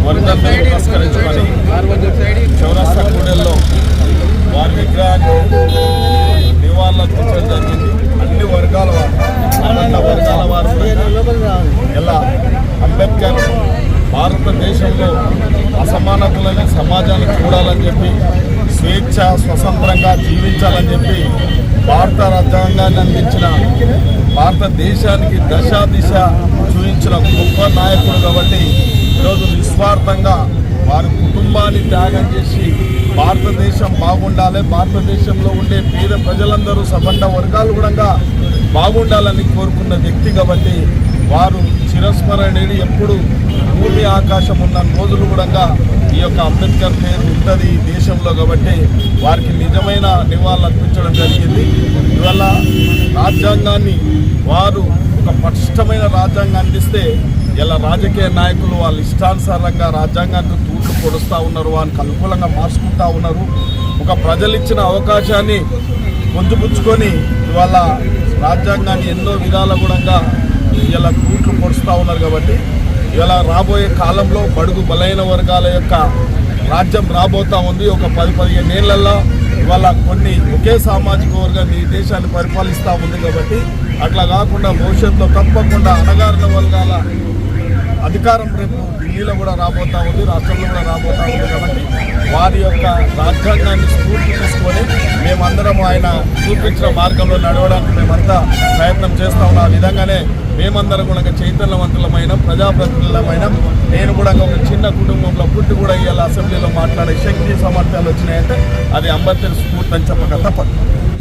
వర్ధంతిని పురస్కరించుకొని చౌరస్తా కూడల్లో వారి విగ్రహాన్ని నివాళులర్పించడం జరిగింది. అన్ని వర్గాల వారు ఎలా అంబేద్కర్ భారతదేశంలో అసమానతలని సమాజాన్ని చూడాలని చెప్పి స్వేచ్ఛ స్వతంత్రంగా జీవించాలని చెప్పి భారత రాజ్యాంగాన్ని అందించిన భారతదేశానికి దిశ చూపించిన గొప్ప నాయకుడు కాబట్టి ఈరోజు నిస్వార్థంగా వారి కుటుంబాన్ని త్యాగం చేసి భారతదేశం బాగుండాలి, భారతదేశంలో ఉండే పేద ప్రజలందరూ సబండ వర్గాలు కూడా బాగుండాలని కోరుకున్న వ్యక్తి కాబట్టి వారు చిరస్మరణీయుడు. ఎప్పుడు భూమి ఆకాశం ఉన్న రోజులు కూడా ఈ యొక్క అంబేద్కర్ పేరు ఉంటుంది ఈ దేశంలో కాబట్టి వారికి నిజమైన నివాళులు అర్పించడం జరిగింది. ఇవాళ రాజ్యాంగాన్ని వారు ఒక పటిష్టమైన రాజ్యాంగం అందిస్తే ఇలా రాజకీయ నాయకులు వాళ్ళ ఇష్టానుసారంగా రాజ్యాంగానికి తూట్లు పొడుస్తూ ఉన్నారు, వారికి అనుకూలంగా మార్చుకుంటూ ఉన్నారు. ఒక ప్రజలు ఇచ్చిన అవకాశాన్ని పొందుపుచ్చుకొని ఇవాళ రాజ్యాంగాన్ని ఎన్నో విధాల కూడా ఇలా తూట్లు పొడుస్తూ ఉన్నారు. కాబట్టి ఇలా రాబోయే కాలంలో బడుగు బలైన వర్గాల యొక్క రాజ్యం రాబోతూ ఉంది. ఒక 10-15 ఏళ్లలో ఇవాళ కొన్ని ఒకే సామాజిక వర్గం ఈ దేశాన్ని పరిపాలిస్తూ ఉంది. కాబట్టి అట్లా కాకుండా భవిష్యత్తులో తప్పకుండా అణగారిన వర్గాల అధికారం రేపు ఢిల్లీలో కూడా రాబోతూ ఉంది, రాష్ట్రంలో కూడా రాబోతూ ఉంది. కాబట్టి వారి యొక్క రాజ్యాంగాన్ని స్ఫూర్తి తీసుకొని మేమందరం ఆయన చూపించిన మార్గంలో నడవడానికి మేమంతా ప్రయత్నం చేస్తూ ఉన్నాం. ఆ విధంగానే మేమందరం కూడా చైతన్యవంతులమైన ప్రజాప్రతినిధులమైన నేను కూడా ఒక చిన్న కుటుంబంలో పుట్టి కూడా ఇవాళ అసెంబ్లీలో మాట్లాడే శక్తి సామర్థ్యాలు వచ్చినాయంటే అది అంబేద్కర్ స్ఫూర్తి అని చెప్పక తప్పదు.